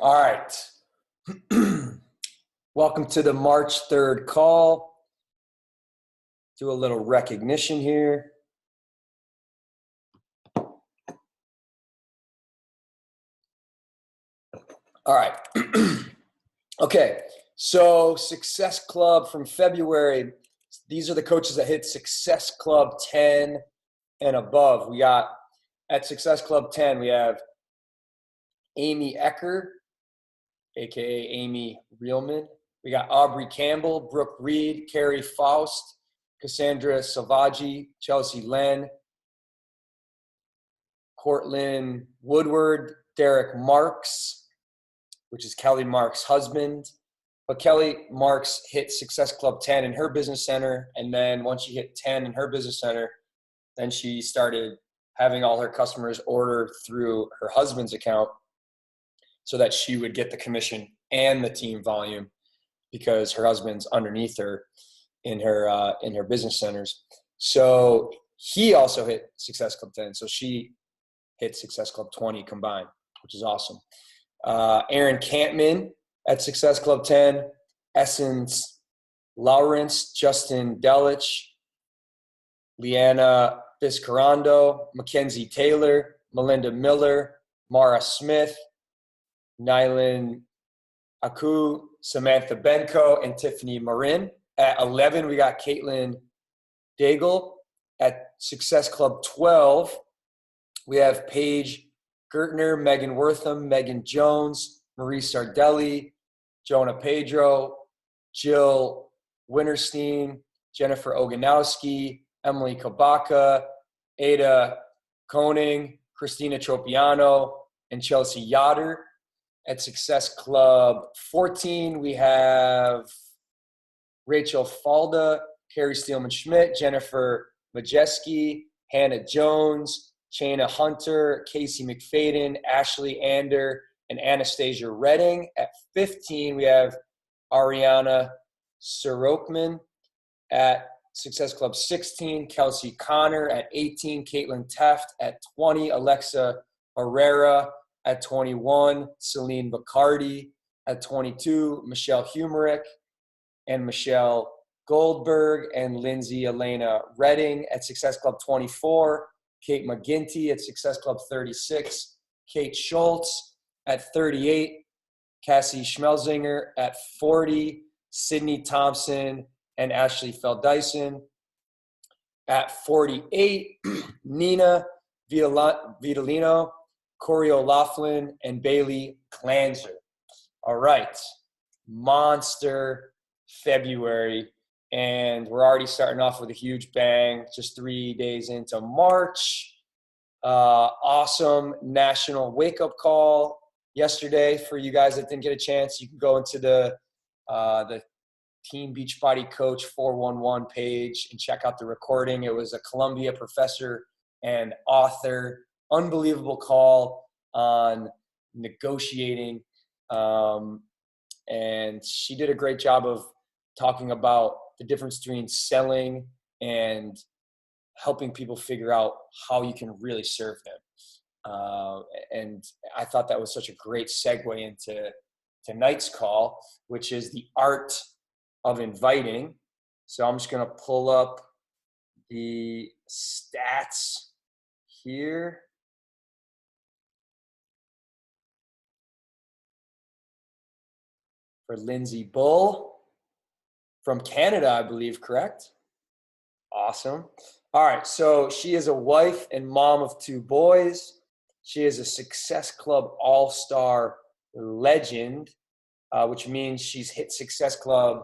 All right. Welcome to the March 3rd call. Do a little recognition here. All right. Okay. So Success Club from February. These are the coaches that hit Success Club 10 and above. We got at Success Club 10, we have Amy Ecker, aka Amy Reelman. We got Aubrey Campbell, Brooke Reed, Carrie Faust, Cassandra Salvaggi, Chelsea Len, Cortland Woodward, Derek Marks, which is Kelly Marks' husband. But Kelly Marks hit Success Club 10 in her business center. And then once she hit 10 in her business center, then she started having all her customers order through her husband's account so that she would get the commission and the team volume because her husband's underneath her in her business centers. So he also hit Success Club 10. So she hit Success Club 20 combined, which is awesome. Aaron Campman at Success Club 10, Essence Lawrence, Justin Delich, Leanna Biscarando, Mackenzie Taylor, Melinda Miller, Mara Smith, Nylan Aku, Samantha Benko, and Tiffany Marin. At 11, we got Caitlin Daigle. At Success Club 12, we have Paige Gertner, Megan Wortham, Megan Jones, Marie Sardelli, Jonah Pedro, Jill Winterstein, Jennifer Oganowski, Emily Kabaka, Ada Koning, Christina Tropiano, and Chelsea Yoder. At Success Club 14, we have Rachel Falda, Carrie Steelman-Schmidt, Jennifer Majeski, Hannah Jones, Shayna Hunter, Casey McFadden, Ashley Ander, and Anastasia Redding. At 15, we have Ariana Sorokman. At Success Club 16, Kelsey Connor. At 18, Caitlin Teft. At 20, Alexa Herrera. At 21, Celine Bacardi. At 22, Michelle Humerick and Michelle Goldberg and Lindsay Elena Redding. At Success Club 24, Kate McGinty. At Success Club 36, Kate Schultz. At 38, Cassie Schmelzinger. At 40, Sydney Thompson and Ashley Felddyson. At 48, Nina Vitalino, Corey O'Laughlin, and Bailey Clanzer. All right, monster February, and we're already starting off with a huge bang, just 3 days into March. Awesome national wake-up call yesterday for you guys that didn't get a chance. You can go into the Team Beachbody Coach 411 page and check out the recording. It was a Columbia professor and author. Unbelievable call on negotiating. And she did a great job of talking about the difference between selling and helping people figure out how you can really serve them. And I thought that was such a great segue into tonight's call, which is the art of inviting. So I'm just going to pull up the stats here. For Lindsay Bull from Canada, I believe, correct? Awesome. All right, so she is a wife and mom of 2 boys. She is a Success Club All-Star legend, which means she's hit Success Club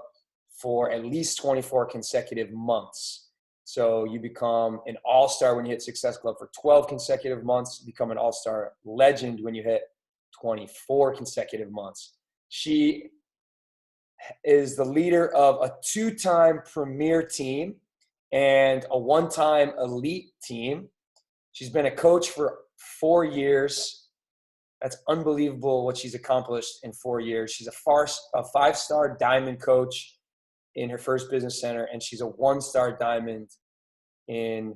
for at least 24 consecutive months. So you become an all-star when you hit Success Club for 12 consecutive months. You become an all-star legend when you hit 24 consecutive months. She is the leader of a 2-time premier team and a 1-time elite team. She's been a coach for 4 years. That's unbelievable what she's accomplished in 4 years. She's a 5-star diamond coach in her first business center, and she's a 1-star diamond in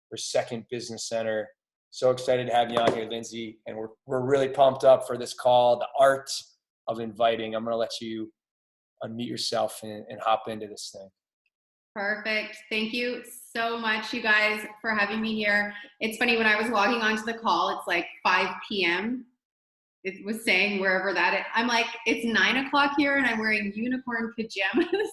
her second business center. So excited to have you on here, Lindsay. And we're really pumped up for this call, the art of inviting. I'm going to let you unmute yourself and hop into this thing. Perfect. Thank you so much, you guys, for having me here. It's funny, when I was logging onto the call, it's like 5 p.m. It was saying wherever that is. I'm like, it's 9 o'clock here and I'm wearing unicorn pajamas.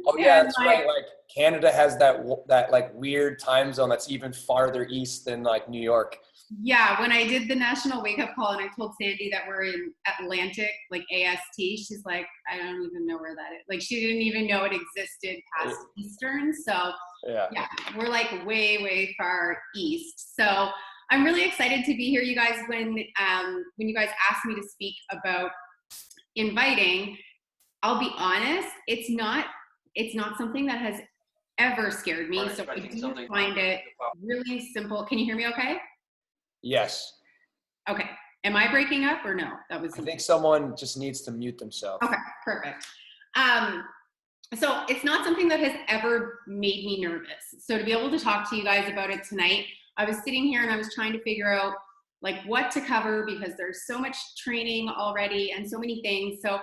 Oh yeah, that's right. Like Canada has that like weird time zone that's even farther east than like New York. Yeah, when I did the national wake up call and I told Sandy that we're in Atlantic, like AST, she's like, I don't even know where that is. Like, she didn't even know it existed past Eastern. So yeah, we're like way, way far east. So I'm really excited to be here, you guys. When you guys asked me to speak about inviting, I'll be honest, it's not something that has ever scared me. So I do find it really simple. Can you hear me okay? Yes. Okay. Am I breaking up or no? I think someone just needs to mute themselves. Okay, perfect. So it's not something that has ever made me nervous. So to be able to talk to you guys about it tonight, I was sitting here and I was trying to figure out like what to cover because there's so much training already and so many things. So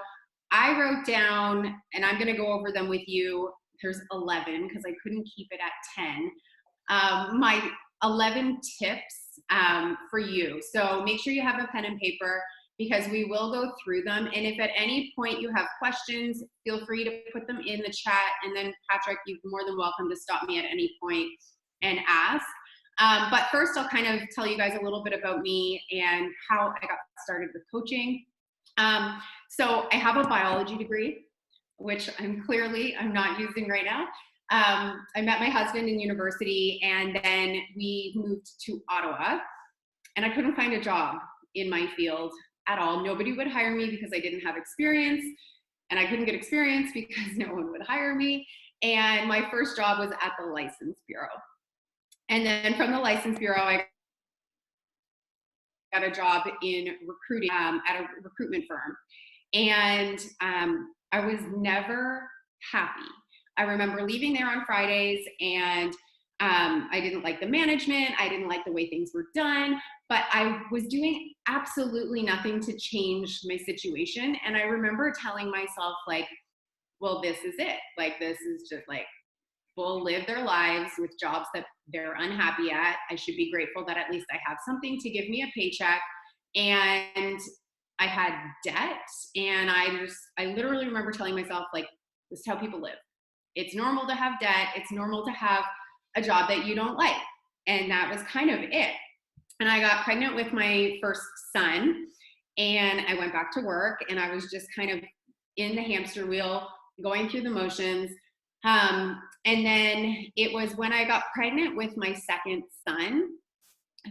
I wrote down, and I'm going to go over them with you. There's 11 because I couldn't keep it at 10. My 11 tips for you. So make sure you have a pen and paper because we will go through them. And if at any point you have questions, feel free to put them in the chat. And then Patrick, you're more than welcome to stop me at any point and ask. But first, I'll kind of tell you guys a little bit about me and how I got started with coaching. So I have a biology degree, which I'm not using right now. I met my husband in university and then we moved to Ottawa and I couldn't find a job in my field at all. Nobody would hire me because I didn't have experience and I couldn't get experience because no one would hire me. And my first job was at the License Bureau. And then from the License Bureau, I got a job in recruiting at a recruitment firm. And I was never happy. I remember leaving there on Fridays and I didn't like the management. I didn't like the way things were done, but I was doing absolutely nothing to change my situation. And I remember telling myself like, well, this is it. Like, this is just like, people live their lives with jobs that they're unhappy at. I should be grateful that at least I have something to give me a paycheck. And I had debt and I literally remember telling myself like, this is how people live. It's normal to have debt. It's normal to have a job that you don't like. And that was kind of it. And I got pregnant with my first son and I went back to work and I was just kind of in the hamster wheel, going through the motions. And then it was when I got pregnant with my second son.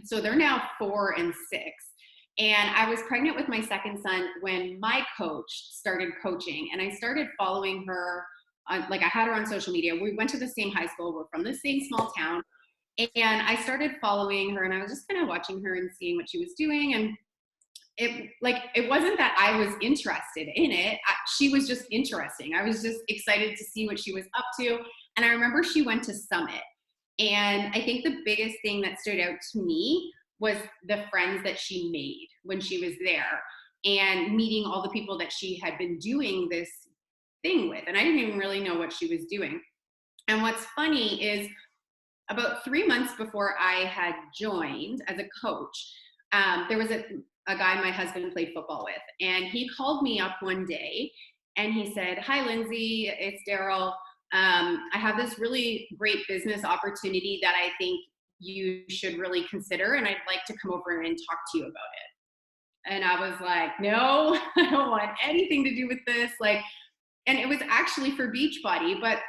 So they're now 4 and 6. And I was pregnant with my second son when my coach started coaching and I started following her on, like I had her on social media. We went to the same high school. We're from the same small town. And I started following her and I was just kind of watching her and seeing what she was doing. And it wasn't that I was interested in it. She was just interesting. I was just excited to see what she was up to. And I remember she went to Summit. And I think the biggest thing that stood out to me was the friends that she made when she was there and meeting all the people that she had been doing this thing with. And I didn't even really know what she was doing. And what's funny is about 3 months before I had joined as a coach, there was a guy my husband played football with. And he called me up one day and he said, "Hi, Lindsay, it's Daryl. I have this really great business opportunity that I think you should really consider. And I'd like to come over and talk to you about it." And I was like, no, I don't want anything to do with this. And it was actually for Beachbody, but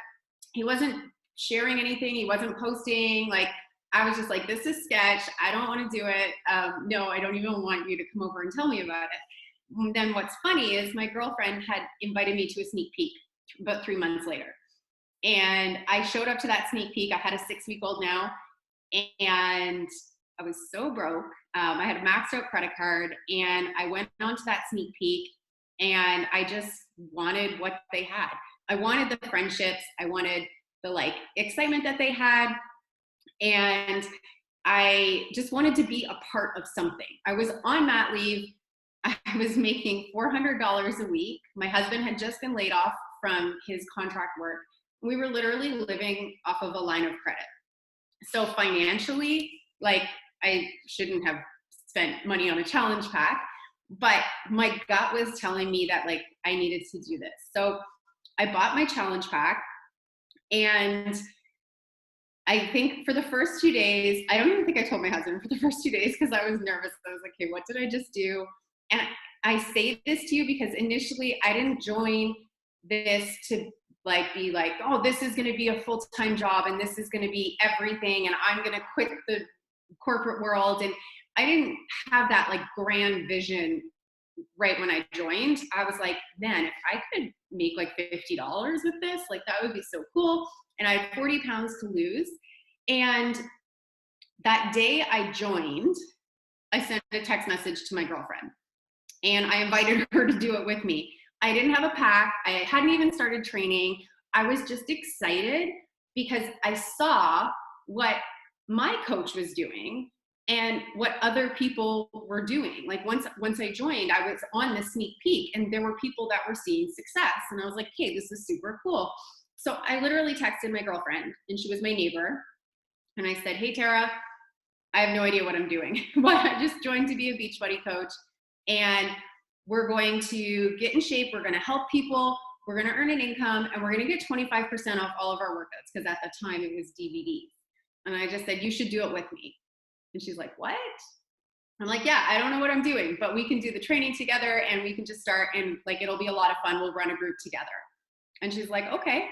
he wasn't sharing anything. He wasn't posting. I was just like, this is sketch. I don't want to do it. No, I don't even want you to come over and tell me about it. And then what's funny is my girlfriend had invited me to a sneak peek about 3 months later. And I showed up to that sneak peek. I had a 6-week-old now. And I was so broke. I had a maxed out credit card. And I went on to that sneak peek. And I just wanted what they had. I wanted the friendships. I wanted the excitement that they had. And I just wanted to be a part of something. I was on mat leave. I was making $400 a week. My husband had just been laid off from his contract work. We were literally living off of a line of credit. So financially, like, I shouldn't have spent money on a challenge pack, but my gut was telling me that like I needed to do this. So I bought my challenge pack, and I think for the first 2 days, I don't even think I told my husband for the first 2 days because I was nervous. I was like, okay, what did I just do? And I say this to you because initially I didn't join this to like be like, oh, this is going to be a full-time job and this is going to be everything and I'm going to quit the corporate world. And I didn't have that like grand vision right when I joined. I was like, man, if I could make like $50 with this, like that would be so cool. And I had 40 pounds to lose. And that day I joined, I sent a text message to my girlfriend and I invited her to do it with me. I didn't have a pack. I hadn't even started training. I was just excited because I saw what my coach was doing and what other people were doing. Like once I joined, I was on the sneak peek and there were people that were seeing success. And I was like, hey, this is super cool. So I literally texted my girlfriend and she was my neighbor. And I said, hey, Tara, I have no idea what I'm doing, but I just joined to be a Beachbody coach. And we're going to get in shape. We're going to help people. We're going to earn an income and we're going to get 25% off all of our workouts. Because at the time it was DVDs. And I just said, you should do it with me. And she's like, what? I'm like, yeah, I don't know what I'm doing, but we can do the training together and we can just start and like, it'll be a lot of fun. We'll run a group together. And she's like, okay.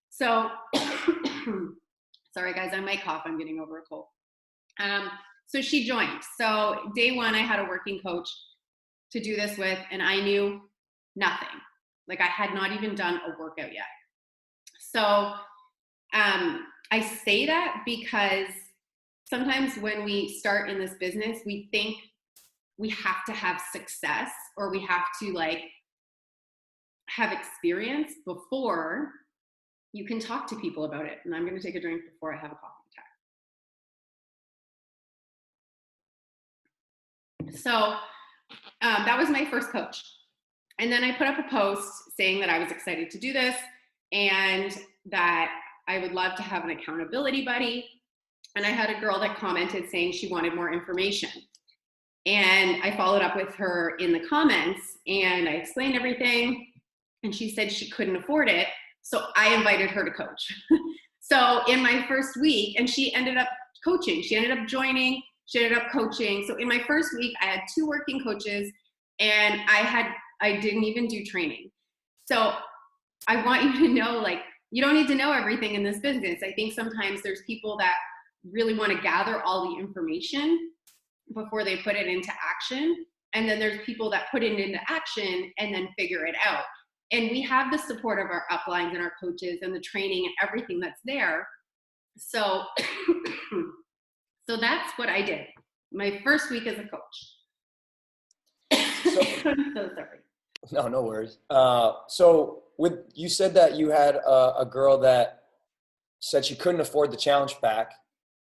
So, sorry guys, I might cough. I'm getting over a cold. So she joined. So day one, I had a working coach to do this with, and I knew nothing. Like I had not even done a workout yet. So I say that because sometimes when we start in this business, we think we have to have success or we have to like have experience before you can talk to people about it. And I'm going to take a drink before I have a coffee attack. So that was my first coach. And then I put up a post saying that I was excited to do this and that I would love to have an accountability buddy. And I had a girl that commented saying she wanted more information. And I followed up with her in the comments and I explained everything. And she said she couldn't afford it. So I invited her to coach. So in my first week, and she ended up coaching. She ended up joining. She ended up coaching. So in my first week, I had 2 working coaches and I didn't even do training. So I want you to know, like, you don't need to know everything in this business. I think sometimes there's people that really want to gather all the information before they put it into action. And then there's people that put it into action and then figure it out. And we have the support of our uplines and our coaches and the training and everything that's there. So, so that's what I did. My first week as a coach. I'm so sorry. No worries. So you said that you had a girl that said she couldn't afford the challenge pack,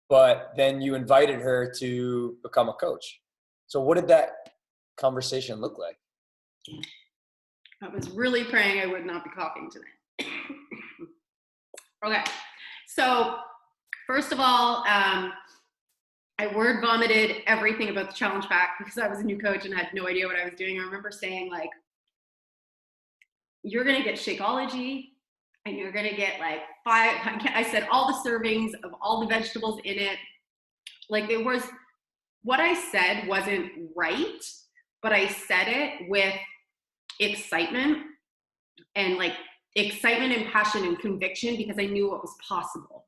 but then you invited her to become a coach. So what did that conversation look like? I was really praying I would not be coughing tonight. Okay. So first of all, I word vomited everything about the challenge pack because I was a new coach and had no idea what I was doing. I remember saying like, you're going to get Shakeology and you're going to get like 5, I said all the servings of all the vegetables in it. Like there was, what I said wasn't right, but I said it with excitement and like excitement and passion and conviction because I knew what was possible.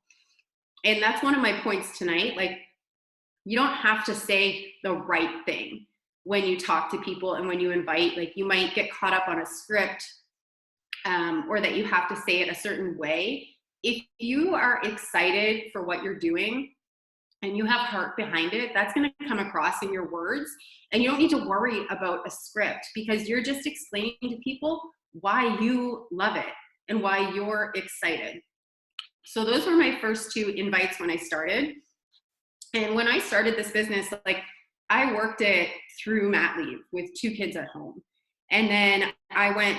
And that's one of my points tonight. Like you don't have to say the right thing when you talk to people and when you invite. Like you might get caught up on a script or that you have to say it a certain way. If you are excited for what you're doing and you have heart behind it, that's going to come across in your words. And you don't need to worry about a script because you're just explaining to people why you love it and why you're excited. So those were my first 2 invites when I started. And when I started this business, like I worked it through mat leave with 2 kids at home. And then I went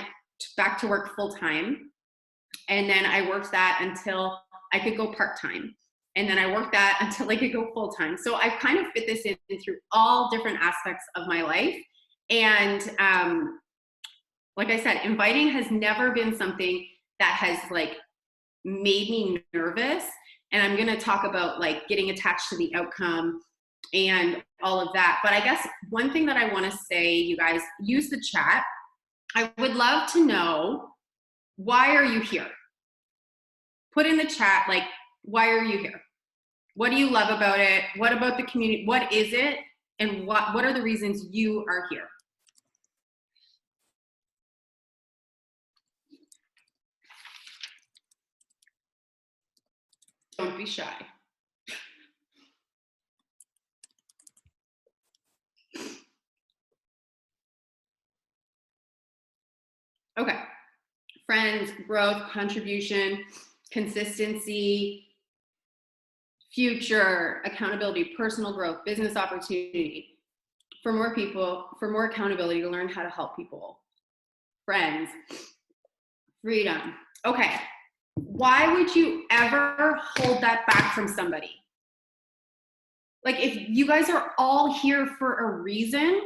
back to work full time. And then I worked that until I could go part time. And then I worked that until I could go full time. So I kind of fit this in through all different aspects of my life. And like I said, inviting has never been something that has like made me nervous. And I'm going to talk about like getting attached to the outcome and all of that. But I guess one thing that I want to say, you guys, use the chat. I would love to know, why are you here? Put in the chat, like, why are you here? What do you love about it? What about the community? What is it? And what are the reasons you are here? Don't be shy. Okay. Friends, growth, contribution, consistency, future, accountability, personal growth, business opportunity. For more people, for more accountability to learn how to help people. Friends, freedom. Okay. Why would you ever hold that back from somebody? Like, if you guys are all here for a reason,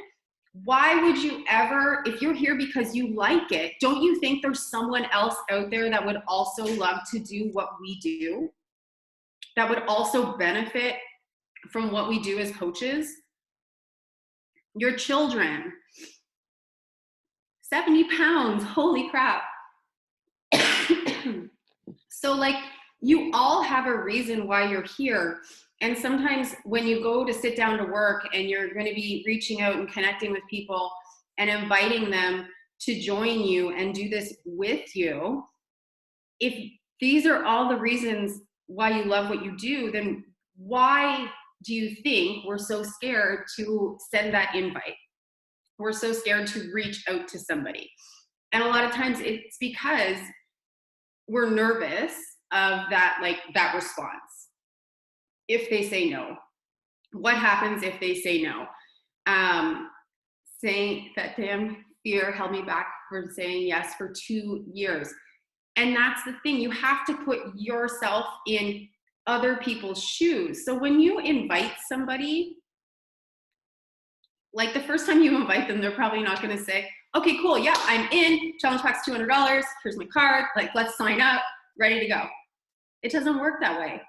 why would you ever, if you're here because you like it, don't you think there's someone else out there that would also love to do what we do? That would also benefit from what we do as coaches? Your children, 70 pounds, holy crap. So like, you all have a reason why you're here. And sometimes when you go to sit down to work and you're going to be reaching out and connecting with people and inviting them to join you and do this with you, if these are all the reasons why you love what you do, then why do you think we're so scared to send that invite? We're so scared to reach out to somebody. And a lot of times it's because we're nervous of that, like that response. If they say no, what happens if they say no? Saying that damn fear held me back from saying yes for 2 years. And that's the thing, you have to put yourself in other people's shoes. So when you invite somebody, like the first time you invite them, they're probably not going to say, okay, cool, yeah, I'm in, challenge pack's $200, here's my card, like let's sign up, ready to go. It doesn't work that way.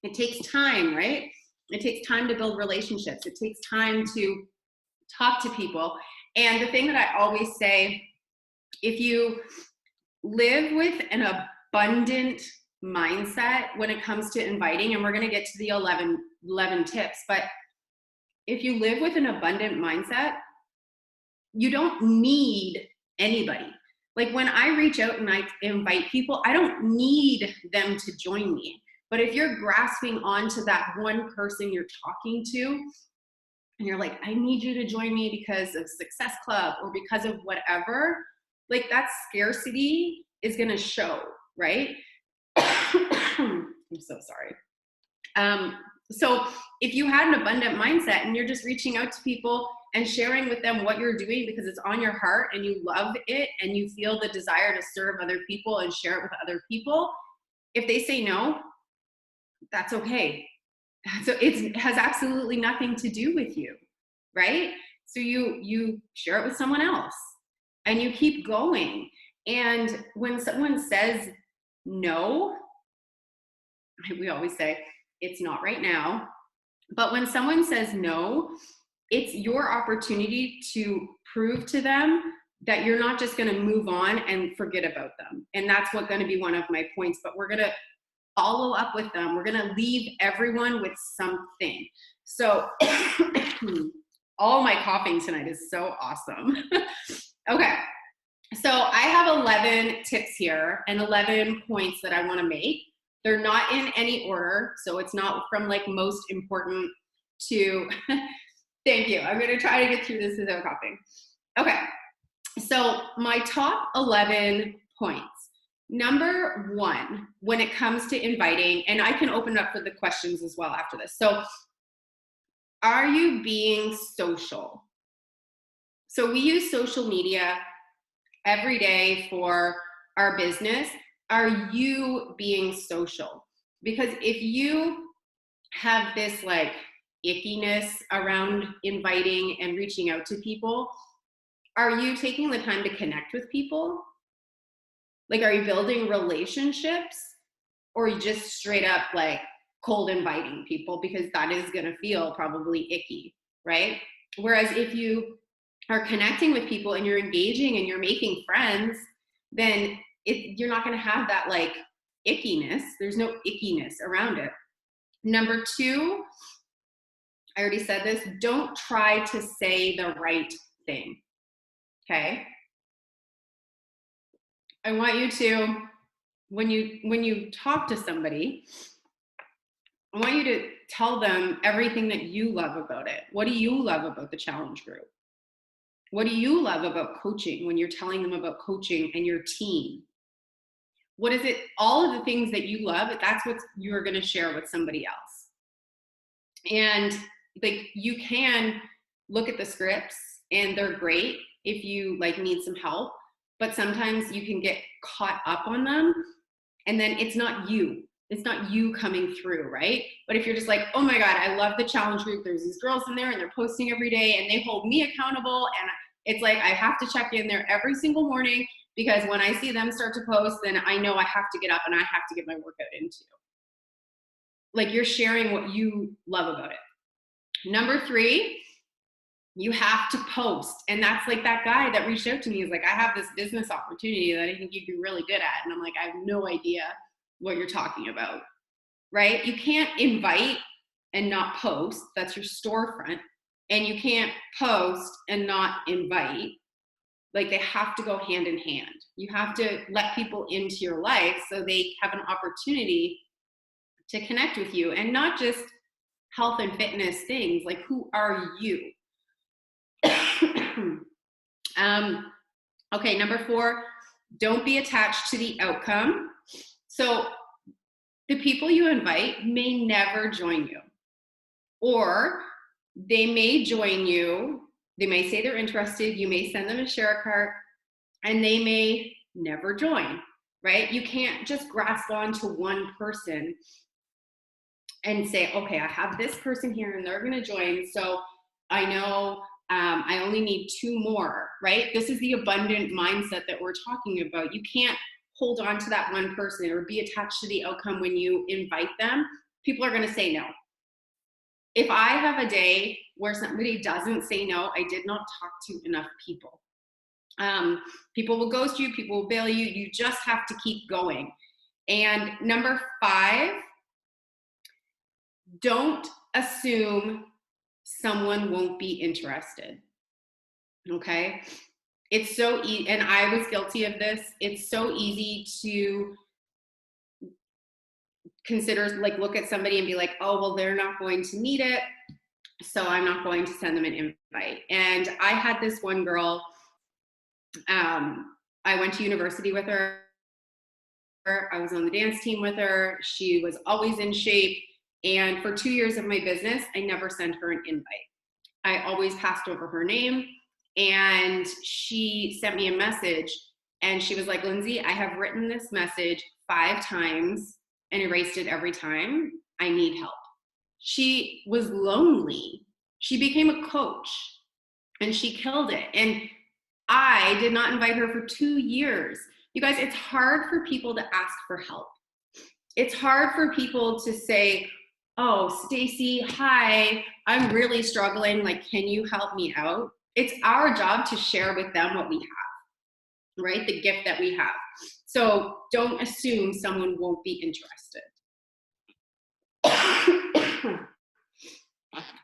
It takes time, right? It takes time to build relationships. It takes time to talk to people. And the thing that I always say, if you live with an abundant mindset when it comes to inviting, and we're going to get to the 11 tips, but if you live with an abundant mindset, you don't need anybody. Like when I reach out and I invite people, I don't need them to join me. But if you're grasping onto that one person you're talking to, and you're like, I need you to join me because of Success Club or because of whatever, like that scarcity is going to show, right? I'm so sorry. So if you had an abundant mindset and you're just reaching out to people and sharing with them what you're doing because it's on your heart and you love it and you feel the desire to serve other people and share it with other people, if they say no, that's okay. So it has absolutely nothing to do with you, right? So you share it with someone else and you keep going. And when someone says no, we always say, it's not right now. But when someone says no, it's your opportunity to prove to them that you're not just going to move on and forget about them. And that's what's going to be one of my points. But we're going to follow up with them. We're going to leave everyone with something. So all my coughing tonight is so awesome. Okay. So I have 11 tips here and 11 points that I want to make. They're not in any order. So it's not from like most important to, thank you. I'm going to try to get through this without coughing. Okay. So my top 11 points. Number one, when it comes to inviting, and I can open up for the questions as well after this. So, are you being social? So we use social media every day for our business. Are you being social? Because if you have this like ickiness around inviting and reaching out to people, are you taking the time to connect with people? Like, are you building relationships, or are you just straight up like cold inviting people? Because that is going to feel probably icky, right? Whereas if you are connecting with people and you're engaging and you're making friends, then you're not going to have that like ickiness. There's no ickiness around it. Number two, I already said this, don't try to say the right thing. Okay? I want you to, when you talk to somebody, I want you to tell them everything that you love about it. What do you love about the challenge group? What do you love about coaching when you're telling them about coaching and your team? What is it? All of the things that you love, that's what you're going to share with somebody else. And like, you can look at the scripts and they're great if you like need some help, but sometimes you can get caught up on them and then it's not you. It's not you coming through, right? But if you're just like, oh my God, I love the challenge group. There's these girls in there and they're posting every day and they hold me accountable. And it's like, I have to check in there every single morning because when I see them start to post, then I know I have to get up and I have to get my workout into. Like, you're sharing what you love about it. Number three, you have to post. And that's like that guy that reached out to me is like, I have this business opportunity that I think you'd be really good at. And I'm like, I have no idea what you're talking about, right? You can't invite and not post. That's your storefront. And you can't post and not invite. Like, they have to go hand in hand. You have to let people into your life so they have an opportunity to connect with you, and not just health and fitness things. Like, who are you? Okay, number four, don't be attached to the outcome. So the people you invite may never join you, or they may join you. They may say they're interested. You may send them a share cart and they may never join, right? You can't just grasp onto one person and say, okay, I have this person here and they're going to join. So I know I only need two more, right? This is the abundant mindset that we're talking about. You can't hold on to that one person or be attached to the outcome when you invite them. People are going to say no. If I have a day where somebody doesn't say no, I did not talk to enough people. People will ghost you, people will bail you. You just have to keep going. And number five, don't assume someone won't be interested. Okay? It's so easy, and I was guilty of this. It's so easy to consider, like, look at somebody and be like, oh, well, they're not going to need it, so I'm not going to send them an invite. And I had this one girl, I went to university with her. I was on the dance team with her. She was always in shape. And for 2 years of my business, I never sent her an invite. I always passed over her name. And she sent me a message and she was like, Lindsay, I have written this message 5 times and erased it every time. I need help. She was lonely. She became a coach and she killed it. And I did not invite her for 2 years. You guys, it's hard for people to ask for help. It's hard for people to say, oh, Stacy, hi, I'm really struggling. Like, can you help me out? It's our job to share with them what we have, right? The gift that we have. So don't assume someone won't be interested.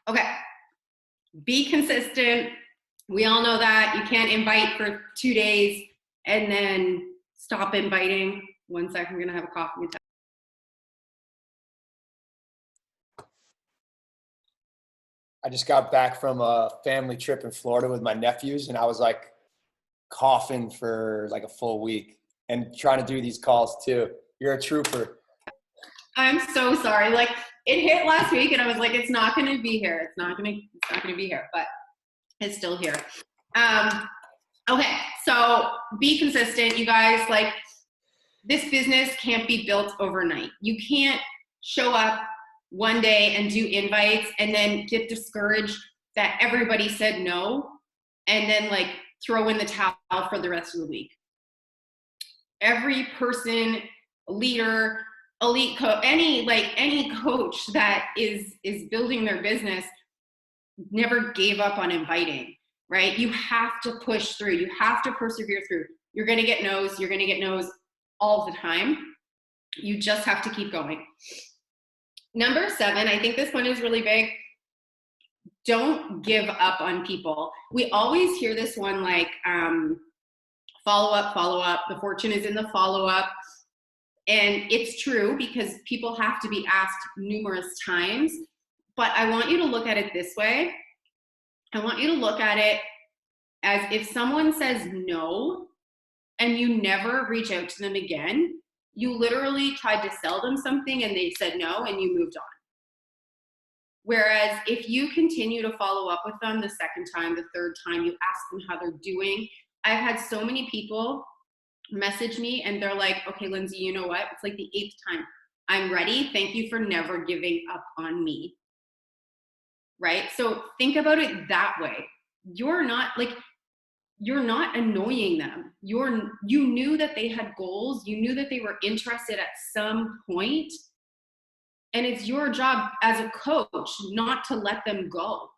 Okay, be consistent. We all know that. You can't invite for 2 days and then stop inviting. 1 second, I'm gonna have a coffee. I just got back from a family trip in Florida with my nephews, and I was like coughing for like a full week. and trying to do these calls too. You're a trooper. I'm so sorry. Like, it hit last week and I was like, it's not going to be here. It's not going to be here, but it's still here. Okay. So be consistent, you guys. Like, this business can't be built overnight. You can't show up one day and do invites and then get discouraged that everybody said no and then like throw in the towel for the rest of the week. Every person, leader, elite coach, any coach that is building their business never gave up on inviting, right? You have to push through. You have to persevere through. You're going to get no's. You're going to get no's all the time. You just have to keep going. Number 7, I think this one is really big. Don't give up on people. We always hear this one like, follow up. The fortune is in the follow up. And it's true because people have to be asked numerous times. But I want you to look at it this way. I want you to look at it as if someone says no and you never reach out to them again, you literally tried to sell them something and they said no and you moved on. Whereas if you continue to follow up with them the second time, the third time, you ask them how they're doing. I've had so many people message me and they're like, okay, Lindsay, you know what? It's like the 8th time. I'm ready. Thank you for never giving up on me. Right? So think about it that way. You're not annoying them. You knew that they had goals. You knew that they were interested at some point. And it's your job as a coach not to let them go.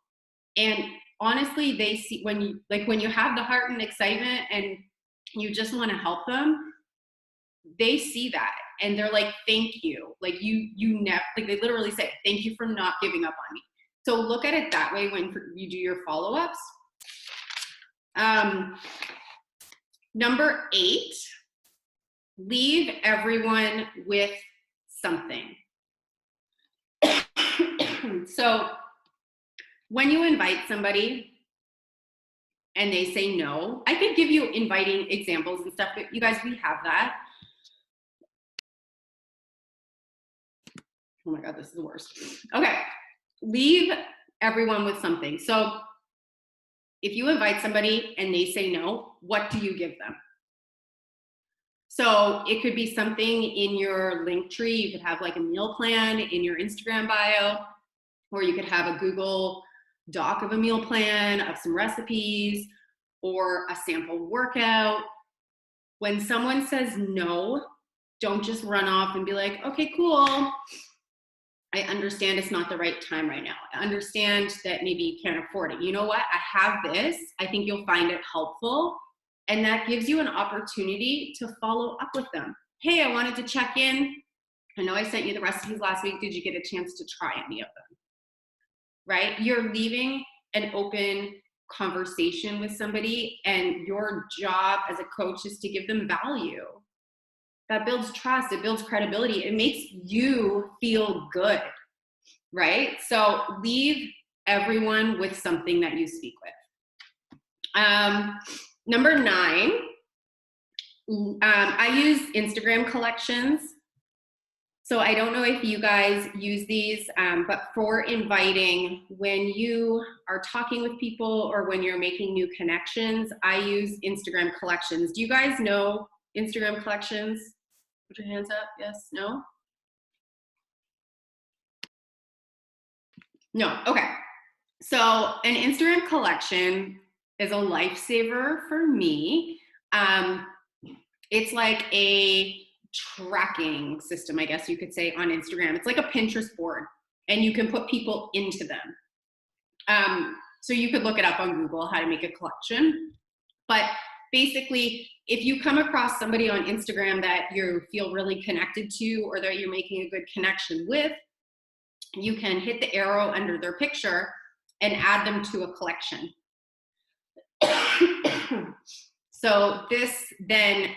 And honestly, they see when you have the heart and excitement and you just want to help them, they see that and they're like, thank you. Like you never, like they literally say, thank you for not giving up on me. So look at it that way when you do your follow-ups. Number 8, leave everyone with something. So when you invite somebody and they say no, I could give you inviting examples and stuff, but you guys, we have that. Oh my God, this is the worst. Okay, leave everyone with something. So if you invite somebody and they say no, what do you give them? So it could be something in your link tree. You could have like a meal plan in your Instagram bio, or you could have a Google Doc of a meal plan of some recipes or a sample workout. When someone says no, don't just run off and be like, okay, cool. I understand it's not the right time right now. I understand that maybe you can't afford it. You know what? I have this. I think you'll find it helpful. And that gives you an opportunity to follow up with them. Hey, I wanted to check in. I know I sent you the recipes last week. Did you get a chance to try any of them? Right? You're leaving an open conversation with somebody, and your job as a coach is to give them value. That builds trust. It builds credibility. It makes you feel good, right? So leave everyone with something that you speak with. Number 9, I use Instagram collections. So I don't know if you guys use these, but for inviting, when you are talking with people or when you're making new connections, I use Instagram collections. Do you guys know Instagram collections? Put your hands up. Yes, no? No, okay. So an Instagram collection is a lifesaver for me. It's like a tracking system, I guess you could say, on Instagram. It's like a Pinterest board, and you can put people into them. So you could look it up on Google, how to make a collection. But basically, if you come across somebody on Instagram that you feel really connected to or that you're making a good connection with, you can hit the arrow under their picture and add them to a collection. So this then,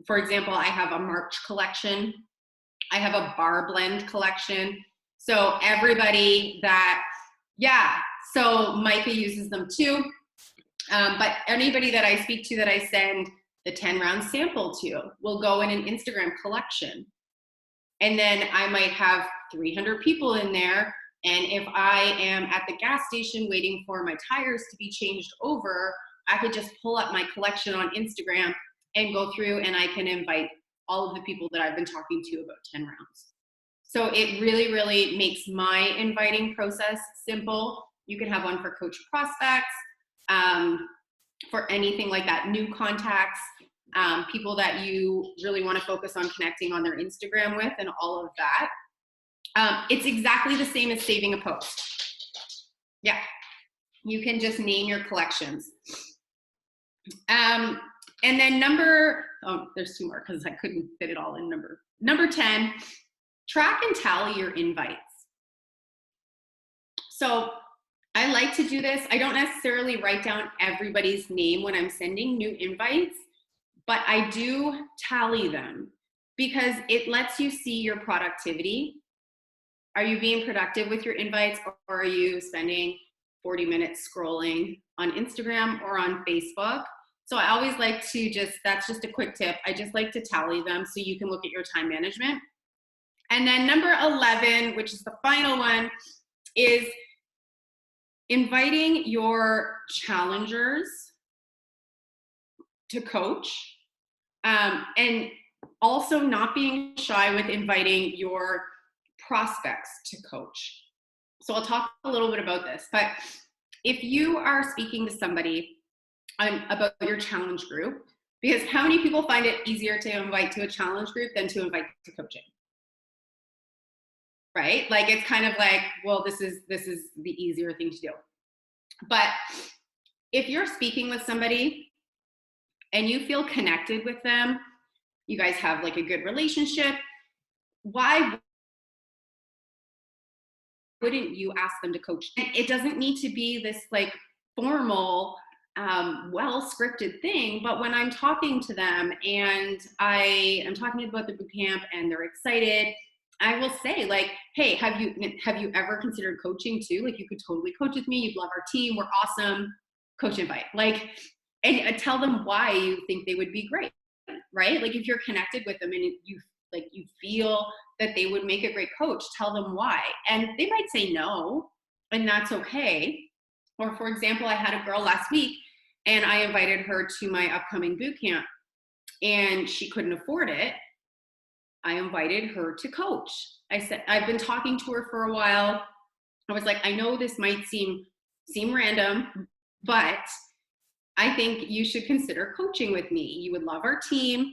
for example, I have a March collection. I have a bar blend collection. So everybody that, so Micah uses them too. But anybody that I speak to that I send the 10 round sample to will go in an Instagram collection. And then I might have 300 people in there. And if I am at the gas station waiting for my tires to be changed over, I could just pull up my collection on Instagram and go through, and I can invite all of the people that I've been talking to about 10 rounds. So it really, really makes my inviting process simple. You can have one for coach prospects, for anything like that, new contacts, people that you really want to focus on connecting on their Instagram with, and all of that. It's exactly the same as saving a post. Yeah, you can just name your collections. And then there's two more because I couldn't fit it all in number 10, track and tally your invites. So I like to do this. I don't necessarily write down everybody's name when I'm sending new invites, but I do tally them because it lets you see your productivity. Are you being productive with your invites, or are you spending 40 minutes scrolling on Instagram or on Facebook? So I always like to that's just a quick tip. I just like to tally them so you can look at your time management. And then number 11, which is the final one, is inviting your challengers to coach, and also not being shy with inviting your prospects to coach. So I'll talk a little bit about this, but if you are speaking to somebody about your challenge group, because how many people find it easier to invite to a challenge group than to invite to coaching? Right? Like, it's kind of like, well, this is the easier thing to do. But if you're speaking with somebody and you feel connected with them, you guys have like a good relationship, why wouldn't you ask them to coach? And it doesn't need to be this like formal, well-scripted thing, but when I'm talking to them and I am talking about the boot camp and they're excited, I will say like, hey, have you ever considered coaching too? Like, you could totally coach with me. You'd love our team. We're awesome. Coach invite. Like, and tell them why you think they would be great, right? Like, if you're connected with them and you feel that they would make a great coach, tell them why. And they might say no, and that's okay. Or for example, I had a girl last week and I invited her to my upcoming boot camp and she couldn't afford it. I invited her to coach. I said, I've been talking to her for a while. I was like, I know this might seem random, but I think you should consider coaching with me. You would love our team.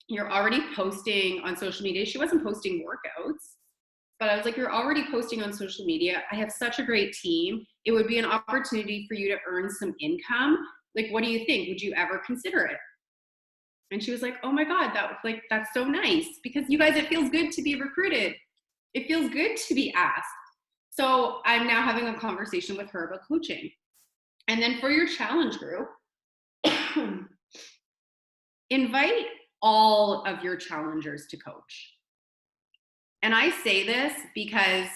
You're already posting on social media. She wasn't posting workouts, but I was like, you're already posting on social media. I have such a great team. It would be an opportunity for you to earn some income. Like, what do you think? Would you ever consider it? And she was like, oh my God, that's so nice, because you guys, it feels good to be recruited. It feels good to be asked. So I'm now having a conversation with her about coaching. And then for your challenge group, invite all of your challengers to coach. And I say this because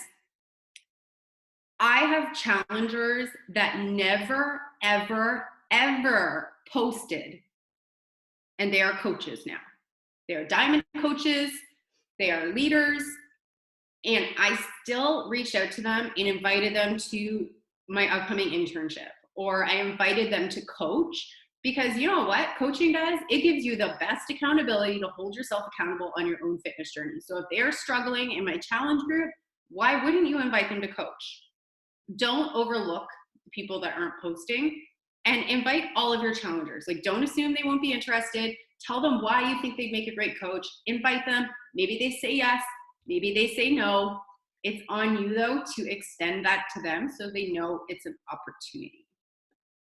I have challengers that never, ever, ever posted, and they are coaches now. They are diamond coaches, they are leaders, and I still reached out to them and invited them to my upcoming internship, or I invited them to coach, because you know what coaching does? It gives you the best accountability to hold yourself accountable on your own fitness journey. So if they're struggling in my challenge group, why wouldn't you invite them to coach? Don't overlook people that aren't posting, and invite all of your challengers. Like, don't assume they won't be interested. Tell them why you think they'd make a great coach. Invite them. Maybe they say yes, maybe they say no. It's on you though to extend that to them so they know it's an opportunity.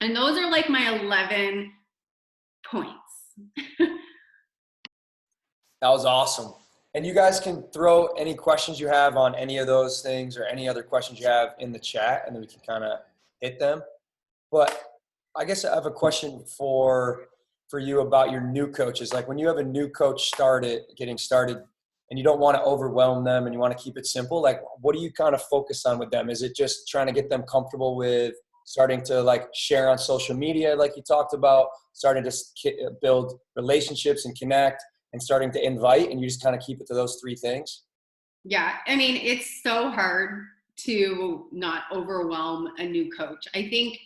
And those are like my 11 points. That was awesome. And you guys can throw any questions you have on any of those things or any other questions you have in the chat, and then we can kind of hit them. But I guess I have a question for you about your new coaches. Like, when you have a new coach getting started, and you don't want to overwhelm them and you want to keep it simple, like, what do you kind of focus on with them? Is it just trying to get them comfortable with starting to like share on social media, like you talked about, starting to build relationships and connect, and starting to invite, and you just kind of keep it to those three things? Yeah. I mean, it's so hard to not overwhelm a new coach. I think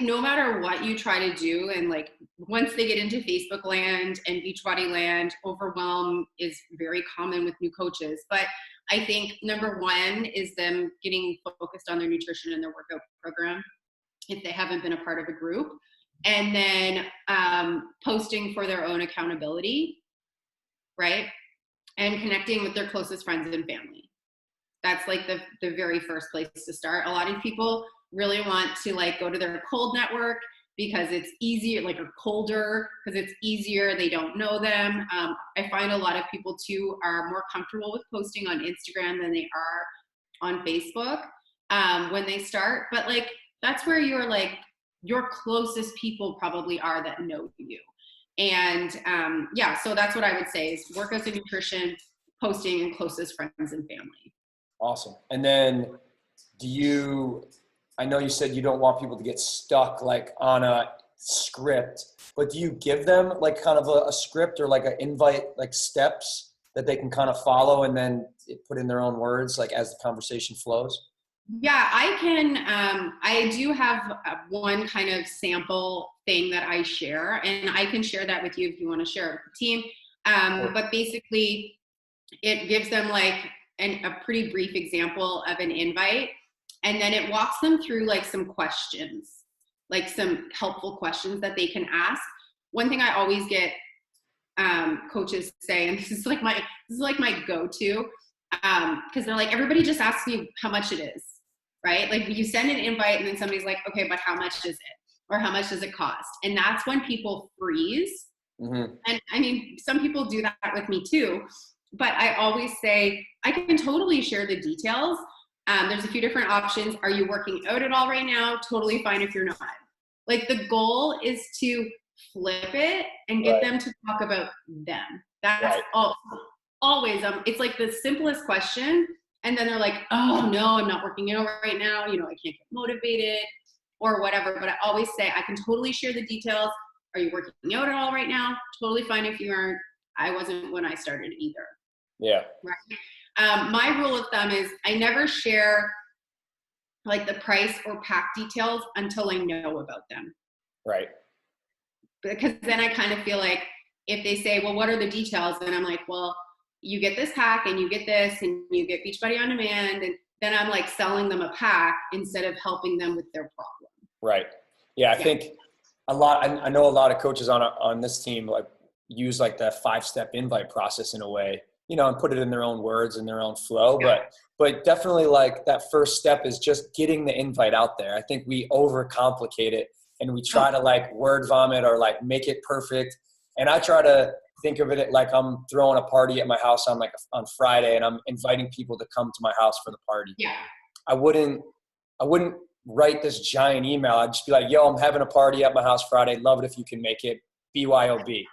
no matter what you try to do, and like once they get into Facebook land and Beachbody land, overwhelm is very common with new coaches. But I think number one is them getting focused on their nutrition and their workout program if they haven't been a part of a group. And then posting for their own accountability, right? And connecting with their closest friends and family. That's like the very first place to start. A lot of people really want to like go to their cold network because it's easier, like, or colder because it's easier. They don't know them. I find a lot of people too are more comfortable with posting on Instagram than they are on Facebook when they start. But like, that's where your closest people probably are that know you. And yeah, so that's what I would say is workouts and nutrition, posting, and closest friends and family. Awesome. And then I know you said you don't want people to get stuck like on a script, but do you give them like kind of a script or like an invite, like steps that they can kind of follow and then put in their own words, like as the conversation flows? Yeah, I can. I do have one kind of sample thing that I share, and I can share that with you if you want to share it with the team. But basically, it gives them like a pretty brief example of an invite, and then it walks them through like some questions, like some helpful questions that they can ask. One thing I always get coaches say, and this is like my go-to, because they're like, everybody just asks me how much it is, right? Like you send an invite and then somebody's like, okay, but how much is it? Or how much does it cost? And that's when people freeze. Mm-hmm. And I mean, some people do that with me too, but I always say, I can totally share the details. There's a few different options. Are you working out at all right now? Totally fine if you're not. Like the goal is to flip it and get them to talk about them. That's always, it's like the simplest question. And then they're like, oh no, I'm not working out right now. You know, I can't get motivated or whatever. But I always say, I can totally share the details. Are you working out at all right now? Totally fine if you aren't. I wasn't when I started either. Yeah. Right. My rule of thumb is I never share like the price or pack details until I know about them. Right. Because then I kind of feel like if they say, well, what are the details? Then I'm like, well, you get this pack and you get this and you get Beachbody On Demand. And then I'm like selling them a pack instead of helping them with their problem. Right. Yeah. I think I know a lot of coaches on this team like use like the 5-step invite process in a way, you know, and put it in their own words and their own flow. Yeah. But definitely like that first step is just getting the invite out there. I think we overcomplicate it and we try to like word vomit or like make it perfect. And I try to think of it like I'm throwing a party at my house on Friday and I'm inviting people to come to my house for the party. Yeah. I wouldn't write this giant email. I'd just be like, yo, I'm having a party at my house Friday. Love it if you can make it. BYOB.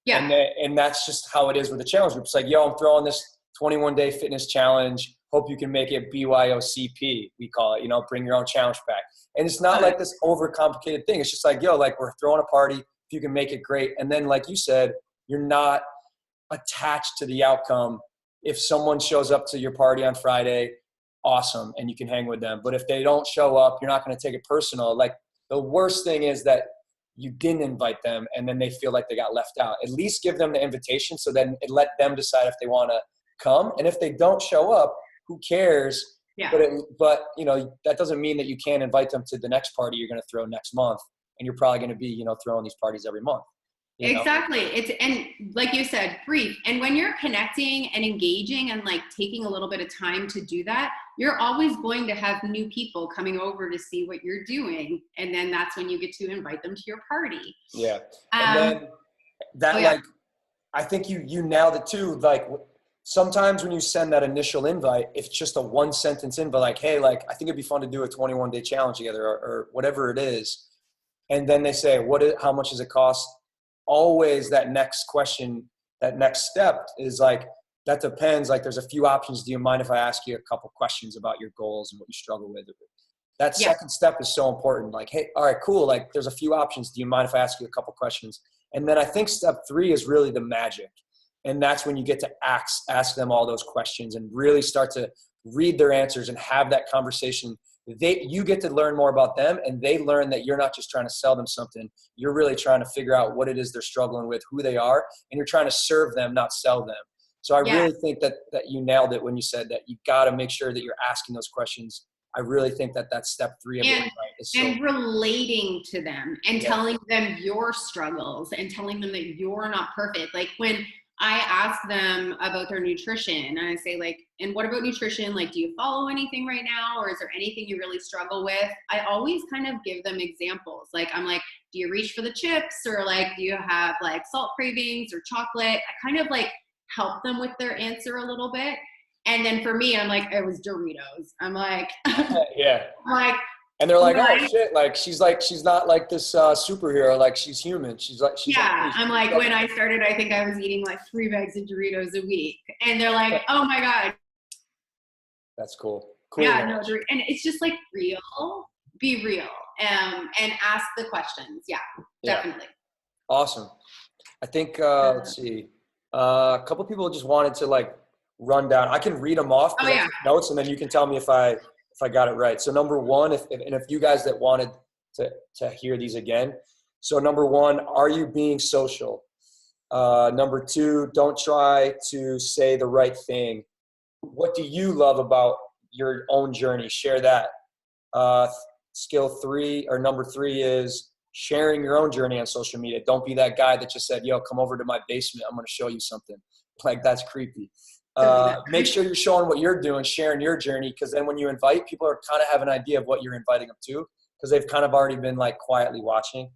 Yeah. And that's just how it is with the challenge group. It's like, yo, I'm throwing this 21-day fitness challenge. Hope you can make it BYOCP, we call it, you know, bring your own challenge pack. And it's not like this overcomplicated thing. It's just like, yo, like we're throwing a party. If you can make it, great. And then like you said, you're not attached to the outcome. If someone shows up to your party on Friday, awesome, and you can hang with them. But if they don't show up, you're not going to take it personal. Like the worst thing is that you didn't invite them and then they feel like they got left out. At least give them the invitation so then it let them decide if they want to come. And if they don't show up, who cares? Yeah. But you know, that doesn't mean that you can't invite them to the next party you're going to throw next month. And you're probably going to be, you know, throwing these parties every month. Exactly. And like you said, brief. And when you're connecting and engaging and like taking a little bit of time to do that, you're always going to have new people coming over to see what you're doing. And then that's when you get to invite them to your party. Yeah. And then like, I think you nailed it too. Like sometimes when you send that initial invite, it's just a 1-sentence invite, like, hey, like, I think it'd be fun to do a 21-day challenge together or whatever it is. And then they say, how much does it cost? Always that next question, that next step is like, that depends. Like there's a few options. Do you mind if I ask you a couple questions about your goals and what you struggle with? That Yeah. second step is so important. Like, hey, all right, cool. Like, there's a few options. Do you mind if I ask you a couple questions? And then I think step 3 is really the magic. And that's when you get to ask them all those questions and really start to read their answers and have that conversation. You get to learn more about them, and they learn that you're not just trying to sell them something. You're really trying to figure out what it is they're struggling with, who they are, and you're trying to serve them, not sell them. So I Yeah. really think that you nailed it when you said that you got to make sure that you're asking those questions. I really think that that's step 3 of the invite is so. And relating to them and Yeah. telling them your struggles and telling them that you're not perfect. Like when I ask them about their nutrition and I say like, and what about nutrition? Like, do you follow anything right now? Or is there anything you really struggle with? I always kind of give them examples. Like, I'm like, do you reach for the chips? Or like, do you have like salt cravings or chocolate? I kind of like help them with their answer a little bit. And then for me, I'm like, it was Doritos. I'm like, Yeah. like, and they're like, oh shit, like she's not like this superhero, like she's human. She's like, I'm like, when I started, I think I was eating like 3 bags of Doritos a week. And they're like, oh my God. That's cool. Yeah, no, and it's just like real, be real, and ask the questions. Yeah, definitely. Awesome. I think, let's see, a couple people just wanted to like run down. I can read them off because I took notes, and then you can tell me if I got it right. So number 1, if you guys that wanted to hear these again. So number 1, are you being social? Number 2, don't try to say the right thing. What do you love about your own journey? Share that. Skill 3 or number 3 is sharing your own journey on social media. Don't be that guy that just said, yo, come over to my basement. I'm going to show you something. Like, that's creepy. Make sure you're showing what you're doing, sharing your journey, because then when you invite, people are kind of have an idea of what you're inviting them to because they've kind of already been like quietly watching.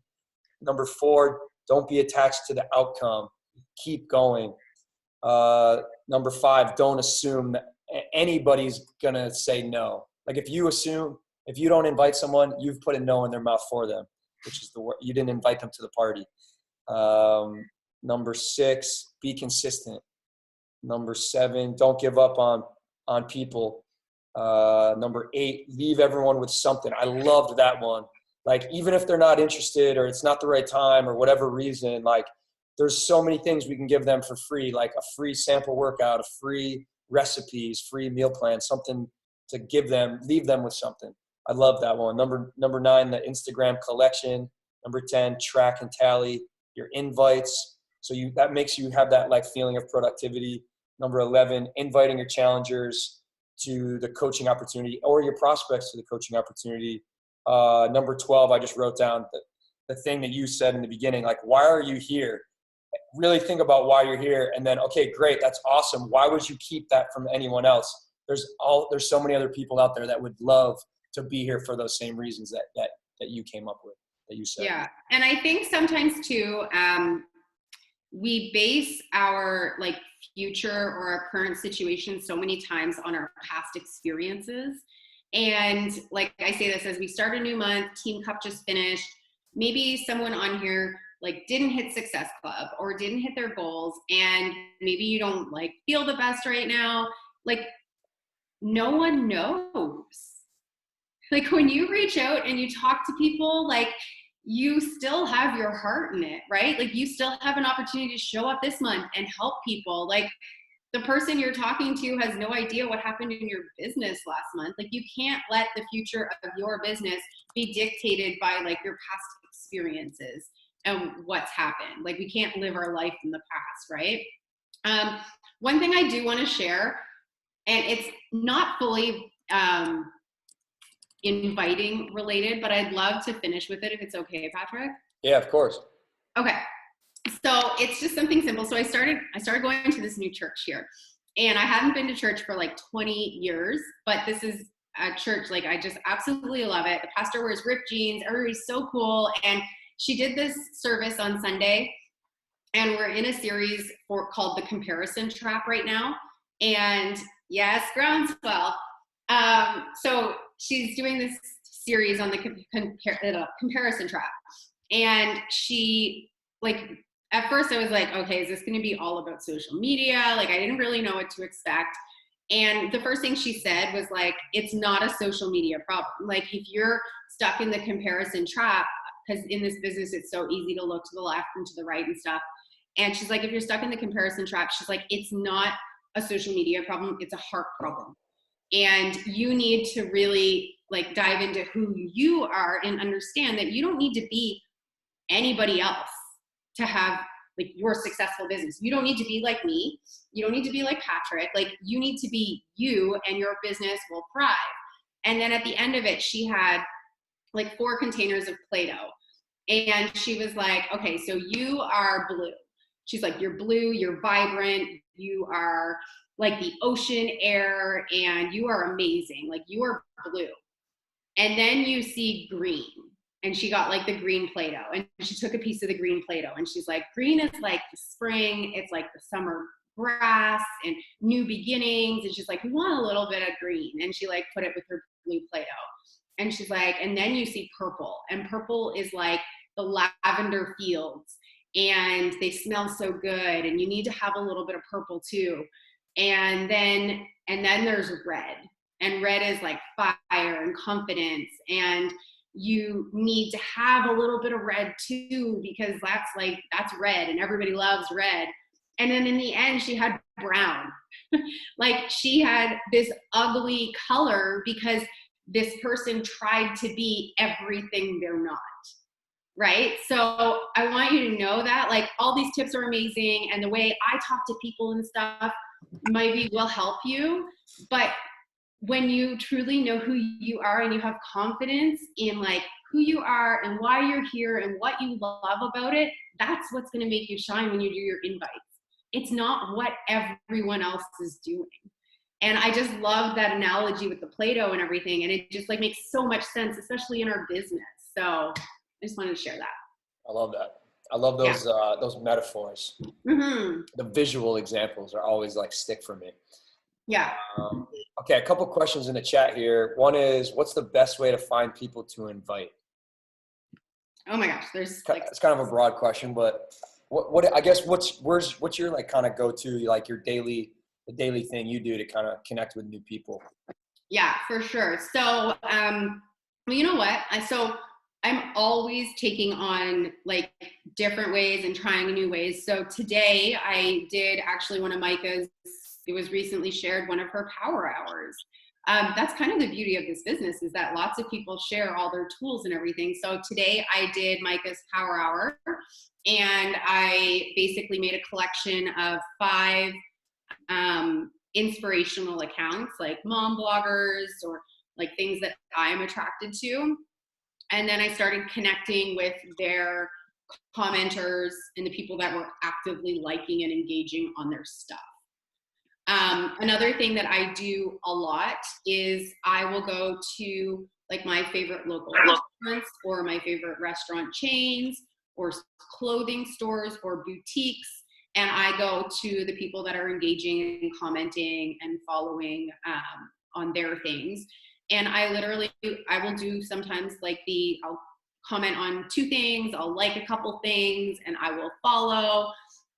Number 4, don't be attached to the outcome. Keep going. Number 5, don't assume that anybody's going to say no. Like if you don't invite someone, you've put a no in their mouth for them, which is the word. You didn't invite them to the party. Number 6, be consistent. Number 7, don't give up on people. Number 8, leave everyone with something. I loved that one. Like, even if they're not interested or it's not the right time or whatever reason, like there's so many things we can give them for free, like a free sample workout, a free recipes, free meal plan, something to give them, leave them with something. I love that one. Number 9, the Instagram collection. Number 10, track and tally your invites. So that makes you have that like feeling of productivity. Number 11, inviting your challengers to the coaching opportunity or your prospects to the coaching opportunity. Number 12, I just wrote down the thing that you said in the beginning, like, why are you here? Really think about why you're here. And then, okay, great. That's awesome. Why would you keep that from anyone else? There's so many other people out there that would love to be here for those same reasons that you came up with, that you said. Yeah. And I think sometimes too, we base our like future or our current situation so many times on our past experiences. And like I say this as we start a new month, Team Cup just finished. Maybe someone on here like didn't hit Success Club or didn't hit their goals, and maybe you don't like feel the best right now. Like, no one knows. Like when you reach out and you talk to people, like you still have your heart in it, right? Like you still have an opportunity to show up this month and help people. Like the person you're talking to has no idea what happened in your business last month. Like you can't let the future of your business be dictated by like your past experiences and what's happened. Like we can't live our life in the past, right? One thing I do want to share, and it's not fully inviting related, but I'd love to finish with it if it's okay, Patrick. Yeah, of course. Okay. So it's just something simple. So I started going to this new church here, and I haven't been to church for like 20 years, but this is a church. Like I just absolutely love it. The pastor wears ripped jeans. Everybody's so cool. And she did this service on Sunday, and we're in a series called The Comparison Trap right now. And yes, groundswell. So she's doing this series on the comparison trap. And she, like, at first I was like, okay, is this going to be all about social media? Like, I didn't really know what to expect. And the first thing she said was like, it's not a social media problem. Like if you're stuck in the comparison trap, because in this business, it's so easy to look to the left and to the right and stuff. And she's like, if you're stuck in the comparison trap, she's like, it's not a social media problem. It's a heart problem. And you need to really like dive into who you are and understand that you don't need to be anybody else to have like your successful business. You don't need to be like me. You don't need to be like Patrick. Like you need to be you, and your business will thrive. And then at the end of it, she had like 4 containers of Play-Doh. And she was like, okay, so you are blue. She's like, you're blue, you're vibrant, you are like the ocean air, and you are amazing. Like you are blue. And then you see green. And she got like the green Play-Doh, and she took a piece of the green Play-Doh, and she's like, green is like the spring, it's like the summer grass and new beginnings. And she's like, we want a little bit of green. And she like put it with her blue Play-Doh. And she's like, and then you see purple, and purple is like the lavender fields, and they smell so good, and you need to have a little bit of purple too. And then there's red, and red is like fire and confidence, and you need to have a little bit of red too, because that's red and everybody loves red. And then in the end, she had brown. Like she had this ugly color because this person tried to be everything they're not. Right? So I want you to know that like all these tips are amazing, and the way I talk to people and stuff maybe will help you. But when you truly know who you are and you have confidence in like who you are and why you're here and what you love about it, that's what's going to make you shine when you do your invites. It's not what everyone else is doing. And I just love that analogy with the Play-Doh and everything. And it just like makes so much sense, especially in our business. So I just wanted to share that. I love that. I love those metaphors. Mm-hmm. The visual examples are always like stick for me. Yeah. Okay, a couple questions in the chat here. One is, what's the best way to find people to invite? Oh my gosh, it's kind of a broad question, but what I guess what's your like kind of go-to, like your daily thing you do to kind of connect with new people? Yeah, for sure. So, you know what? I'm always taking on like different ways and trying new ways. So today I did actually one of Micah's, it was recently shared, one of her power hours. That's kind of the beauty of this business, is that lots of people share all their tools and everything. So today I did Micah's power hour, and I basically made a collection of 5 inspirational accounts, like mom bloggers or like things that I'm attracted to. And then I started connecting with their commenters and the people that were actively liking and engaging on their stuff. Another thing that I do a lot is I will go to like my favorite local restaurants or my favorite restaurant chains or clothing stores or boutiques, and I go to the people that are engaging and commenting and following on their things. And I will do sometimes like I'll comment on 2 things, I'll like a couple things, and I will follow.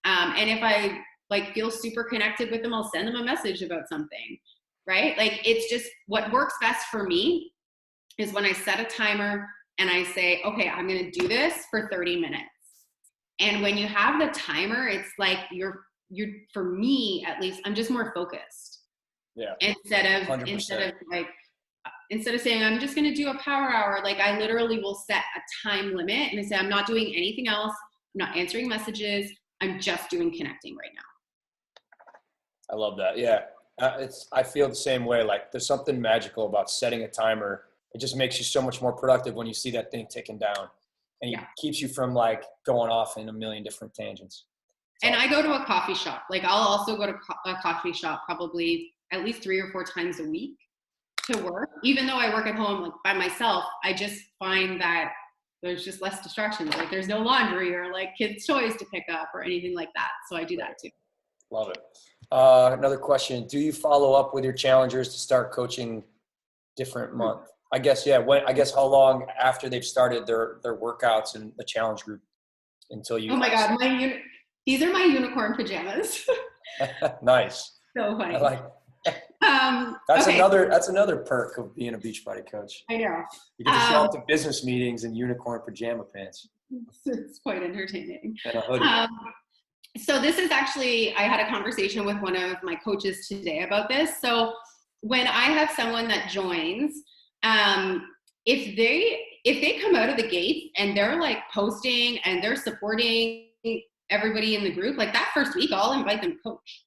And if I like feel super connected with them, I'll send them a message about something, right? Like it's just what works best for me is when I set a timer and I say, okay, I'm going to do this for 30 minutes. And when you have the timer, it's like you're for me at least, I'm just more focused. Yeah. Instead of saying I'm just going to do a power hour, like I literally will set a time limit and I say I'm not doing anything else. I'm not answering messages. I'm just doing connecting right now. I love that. Yeah. I feel the same way. Like there's something magical about setting a timer. It just makes you so much more productive when you see that thing ticking down, and it keeps you from like going off in a million different tangents. And I go to a coffee shop. Like I'll also go to a coffee shop probably at least 3 or 4 times a week to work. Even though I work at home like by myself, I just find that there's just less distractions. Like there's no laundry or like kids' toys to pick up or anything like that. So I do that too. Love it. Another question. Do you follow up with your challengers to start coaching different month? I guess, yeah. How long after they've started their workouts and the challenge group until you? Oh my God. These are my unicorn pajamas. Nice. So funny. I like That's Okay. another perk of being a Beachbody coach. I know. You get to show up to business meetings in unicorn pajama pants. It's quite entertaining. And a hoodie. So this is actually, I had a conversation with one of my coaches today about this. So when I have someone that joins, if they come out of the gates and they're like posting and they're supporting everybody in the group, like that first week, I'll invite them to coach.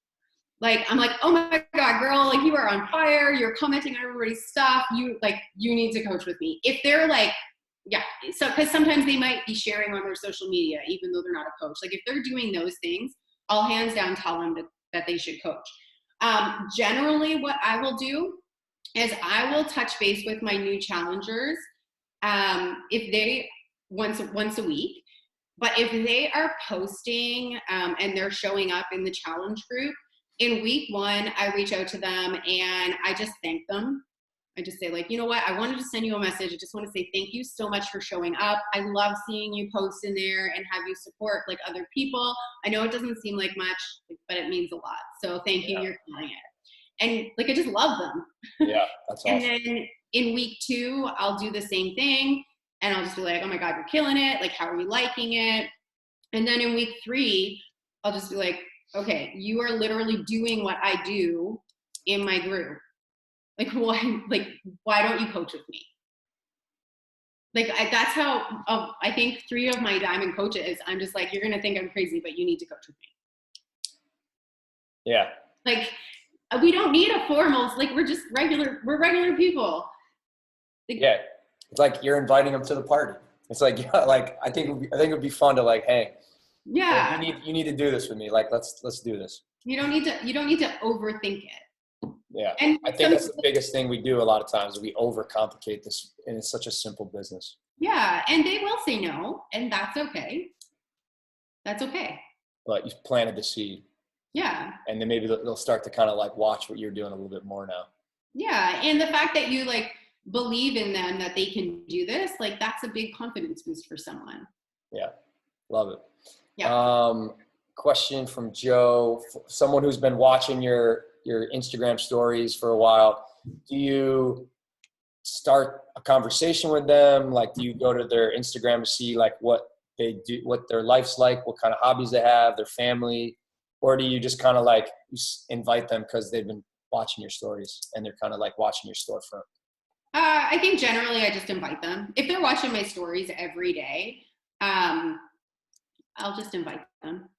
Like, I'm like, oh my God, girl, like you are on fire. You're commenting on everybody's stuff. You need to coach with me. If they're like, yeah, so because sometimes they might be sharing on their social media, even though they're not a coach. Like if they're doing those things, I'll hands down tell them that they should coach. Generally, what I will do is I will touch base with my new challengers if they once a week. But if they are posting and they're showing up in the challenge group, in week 1, I reach out to them and I just thank them. I just say like, you know what, I wanted to send you a message. I just want to say thank you so much for showing up. I love seeing you post in there and have you support like other people. I know it doesn't seem like much, but it means a lot. So thank you, you're killing it. And like, I just love them. Yeah, that's awesome. And then in week 2, I'll do the same thing. And I'll just be like, oh my God, you're killing it. Like, how are we liking it? And then in week 3, I'll just be like, okay, you are literally doing what I do in my group. Like, why don't you coach with me? Like, that's how, I think 3 of my diamond coaches, I'm just like, you're going to think I'm crazy, but you need to coach with me. Yeah. Like, we don't need a formal, like, we're regular people. Like, yeah. It's like you're inviting them to the party. It's like, yeah, like, I think it would be fun to like, hey, yeah, you need to do this with me. Like, let's do this. You don't need to overthink it. Yeah. And I think that's the biggest thing we do a lot of times. We overcomplicate this, and it's such a simple business. Yeah. And they will say no, and that's okay. That's okay. But you've planted the seed. Yeah. And then maybe they'll start to kind of like watch what you're doing a little bit more now. Yeah. And the fact that you like believe in them that they can do this, like that's a big confidence boost for someone. Yeah. Love it. Yeah. Question from Joe, someone who's been watching your Instagram stories for a while. Do you start a conversation with them? Like, do you go to their Instagram to see like what they do, what their life's like, what kind of hobbies they have, their family? Or do you just kind of like invite them because they've been watching your stories and they're kind of like watching your storefront? I think generally I just invite them. If they're watching my stories every day, I'll just invite them.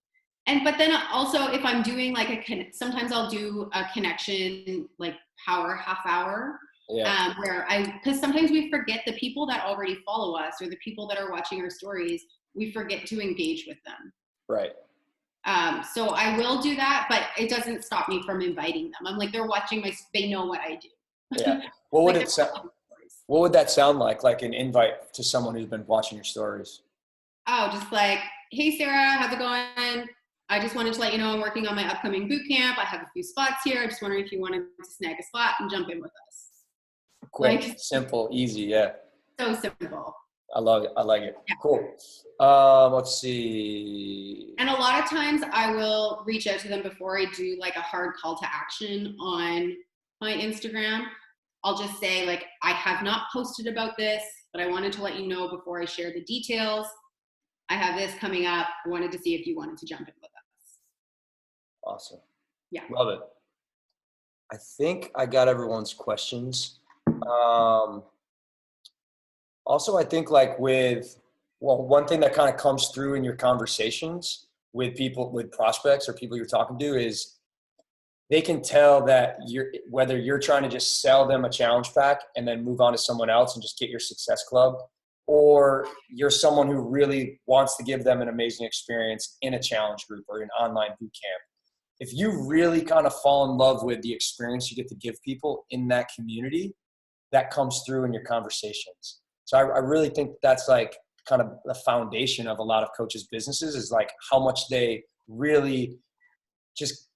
But then also if I'm doing like sometimes I'll do a connection, like half hour, yeah. Because sometimes we forget the people that already follow us or the people that are watching our stories, we forget to engage with them. Right. So I will do that, but it doesn't stop me from inviting them. I'm like, they're watching they know what I do. Yeah. What would what would that sound like? Like an invite to someone who's been watching your stories? Oh, just like, hey, Sarah, how's it going? I just wanted to let you know I'm working on my upcoming boot camp. I have a few spots here. I'm just wondering if you wanted to snag a spot and jump in with us. Quick, like, simple, easy. Yeah. So simple. I love it. I like it. Yeah. Cool. Let's see. And a lot of times I will reach out to them before I do like a hard call to action on my Instagram. I'll just say like, I have not posted about this, but I wanted to let you know before I share the details. I have this coming up. I wanted to see if you wanted to jump in with us. Awesome. Yeah. Love it. I think I got everyone's questions. Also, I think like one thing that kind of comes through in your conversations with people, with prospects or people you're talking to is they can tell that whether you're trying to just sell them a challenge pack and then move on to someone else and just get your success club, or you're someone who really wants to give them an amazing experience in a challenge group or an online boot camp. If you really kind of fall in love with the experience you get to give people in that community, that comes through in your conversations. So I really think that's like kind of the foundation of a lot of coaches' businesses is like how much they really just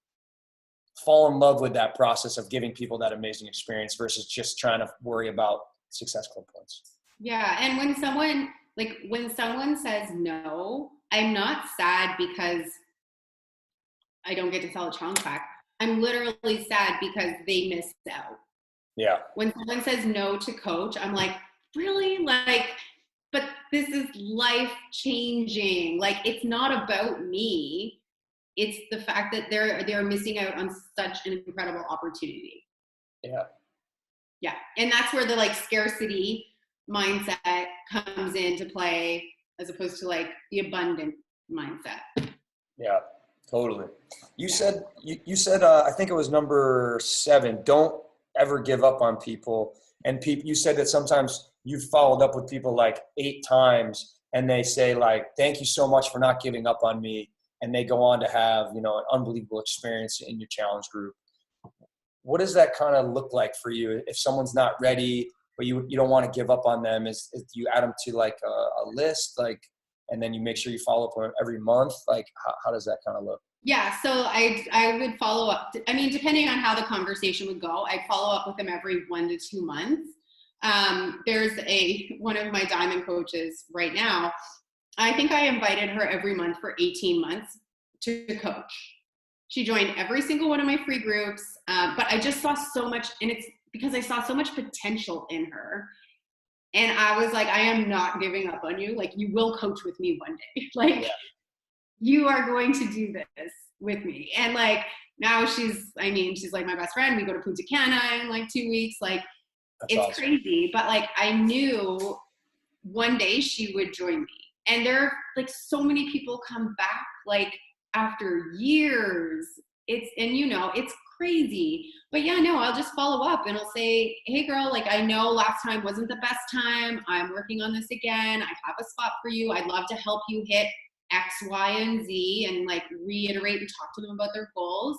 fall in love with that process of giving people that amazing experience versus just trying to worry about success club points. Yeah. And when someone says no, I'm not sad because I don't get to sell a challenge pack. I'm literally sad because they miss out. Yeah. When someone says no to coach, I'm like, really? Like, but this is life changing. Like, it's not about me. It's the fact that they're missing out on such an incredible opportunity. Yeah. Yeah. And that's where the like scarcity mindset comes into play as opposed to like the abundant mindset. Yeah, totally. You said I think it was number 7. Don't ever give up on people. And you said that sometimes you've followed up with people like 8 times, and they say like, "Thank you so much for not giving up on me," and they go on to have an unbelievable experience in your challenge group. What does that kind of look like for you if someone's not ready, but you don't want to give up on them? Is do you add them to like a list, like, and then you make sure you follow up on every month? Like, how does that kind of look? Yeah, so I would follow up. I mean, depending on how the conversation would go, I'd follow up with them every 1 to 2 months. There's one of my diamond coaches right now. I think I invited her every month for 18 months to coach. She joined every single one of my free groups, but I just saw so much, and it's because I saw so much potential in her. And I was like, I am not giving up on you. Like, you will coach with me one day. Like, Yeah, you are going to do this with me. And like, now she's like my best friend. We go to Punta Cana in like 2 weeks. Like, that's it's awesome. crazy. But like, I knew one day she would join me. And there are like so many people come back like after years. It's crazy. But yeah, no, I'll just follow up and I'll say, hey girl, like I know last time wasn't the best time. I'm working on this again. I have a spot for you. I'd love to help you hit X, Y, and Z and like reiterate and talk to them about their goals.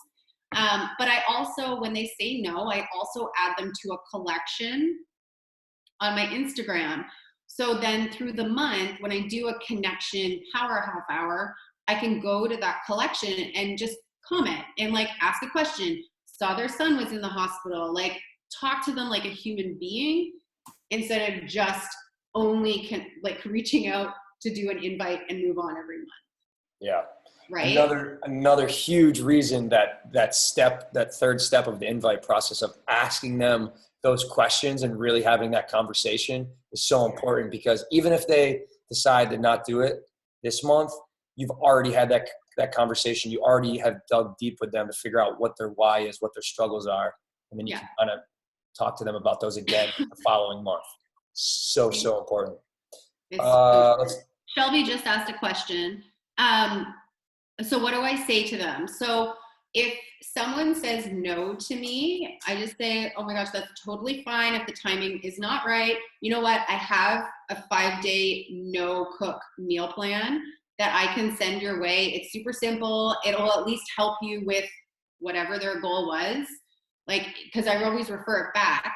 But I also, when they say no, I also add them to a collection on my Instagram. So then through the month, when I do a connection power half hour, I can go to that collection and just comment and like ask a question. Saw their son was in the hospital, like talk to them like a human being instead of just only like reaching out to do an invite and move on every month. Yeah. Right. Another huge reason that third step of the invite process of asking them those questions and really having that conversation is so important, because even if they decide to not do it this month, you've already had that conversation. You already have dug deep with them to figure out what their why is, what their struggles are. And then you can kind of talk to them about those again the following month. So important. Shelby just asked a question. So what do I say to them? So if someone says no to me, I just say, oh my gosh, that's totally fine. If the timing is not right, you know what? I have a 5-day no cook meal plan that I can send your way. It's super simple. It'll at least help you with whatever their goal was. Like, because I always refer it back.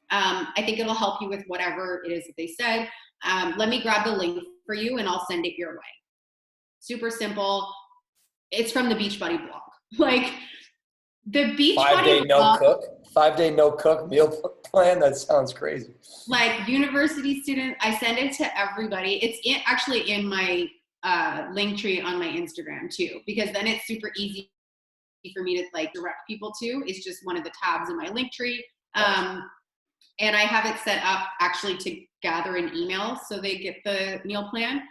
I think it'll help you with whatever it is that they said. Let me grab the link for you and I'll send it your way. Super simple. It's from the Beachbody blog. Like the Beachbody blog. 5-day no cook meal plan. That sounds crazy. Like university student, I send it to everybody. It's actually in my link tree on my Instagram too, because then it's super easy for me to like direct people to. It's just one of the tabs in my link tree. And I have it set up actually to gather an email so they get the meal plan.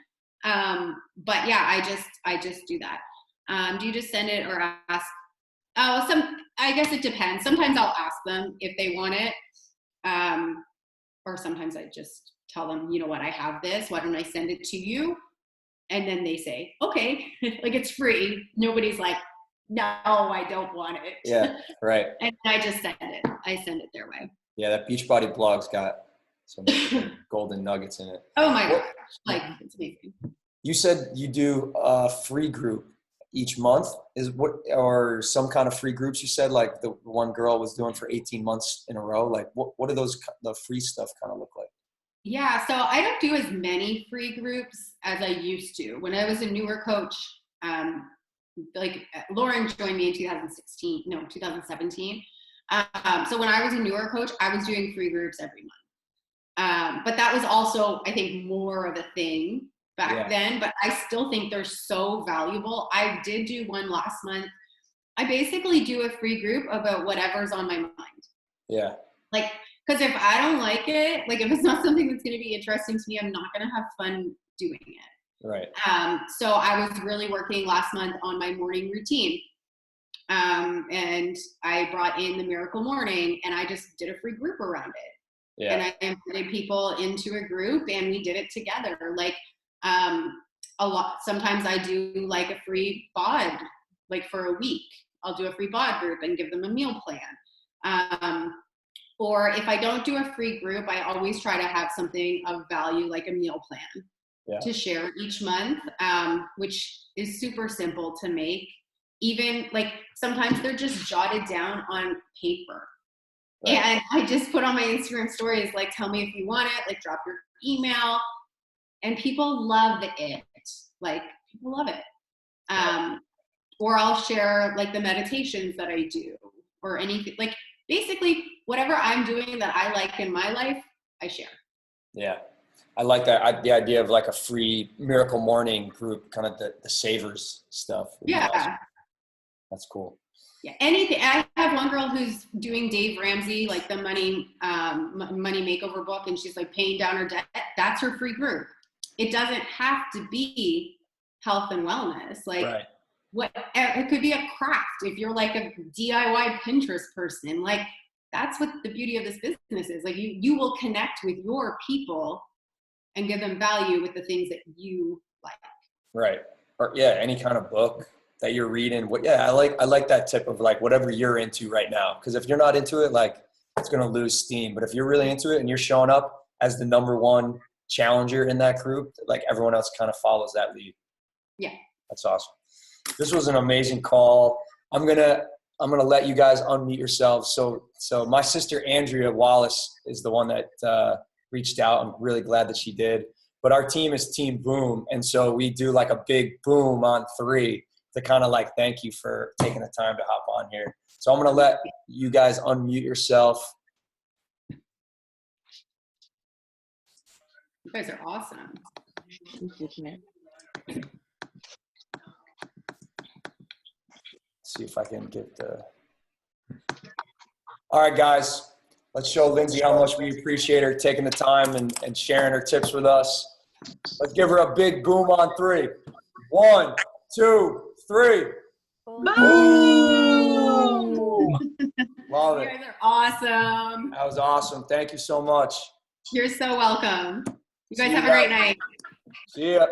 But yeah, I just do that. Do you just send it or ask? I guess it depends. Sometimes I'll ask them if they want it. Or sometimes I just tell them, you know what, I have this. Why don't I send it to you? And then they say, okay, like it's free. Nobody's like, no, I don't want it. Yeah, right. And I just send it. I send it their way. Yeah, that Beachbody blog's got some golden nuggets in it. Oh my gosh, like it's amazing. You said you do a free group each month, or some kind of free groups. You said like the one girl was doing for 18 months in a row. Like what do the free stuff kind of look like? Yeah, so I don't do as many free groups as I used to. When I was a newer coach, like Lauren joined me in 2017. So when I was a newer coach, I was doing free groups every month. But that was also, I think, more of a thing back then. But I still think they're so valuable. I did do one last month I basically do a free group about whatever's on my mind. Yeah. Like, because if I don't like it, like if it's not something that's going to be interesting to me, I'm not going to have fun doing it. Right. So I was really working last month on my morning routine. And I brought in the Miracle Morning, and I just did a free group around it. Yeah. And I invited people into a group, and we did it together. Like, a lot, sometimes I do like a free bod, like for a week, I'll do a free bod group and give them a meal plan. Or if I don't do a free group, I always try to have something of value, like a meal plan to share each month, which is super simple to make. Even like sometimes they're just jotted down on paper. Right. And I just put on my Instagram stories, like, tell me if you want it, like drop your email. And people love it. Like, people love it. Or I'll share like the meditations that I do or anything, like basically whatever I'm doing that I like in my life, I share. Yeah. I like that. The idea of like a free Miracle Morning group, kind of the savers stuff. Yeah. Awesome. That's cool. Yeah. Anything. I have one girl who's doing Dave Ramsey, like the money makeover book, and she's like paying down her debt. That's her free group. It doesn't have to be health and wellness. Like, right. It could be a craft. If you're like a DIY Pinterest person, like that's what the beauty of this business is. Like you will connect with your people and give them value with the things that you like. Right. Or any kind of book that you're reading. I like that tip of like whatever you're into right now. Because if you're not into it, like it's gonna lose steam. But if you're really into it and you're showing up as the number one challenger in that group, like everyone else kind of follows that lead. Yeah. That's awesome. This was an amazing call. I'm gonna let you guys unmute yourselves. So my sister Andrea Wallace is the one that reached out. I'm really glad that she did. But our team is Team Boom, and so we do like a big boom on 3 to kind of like thank you for taking the time to hop on here. So I'm gonna let you guys unmute yourself. You guys are awesome. See if I can get the. All right, guys, let's show Lindsay how much we appreciate her taking the time and sharing her tips with us. Let's give her a big boom on 3. 1, 2, 3. Boom! Love it. You guys are awesome. That was awesome. Thank you so much. You're so welcome. You guys have a great night. See ya.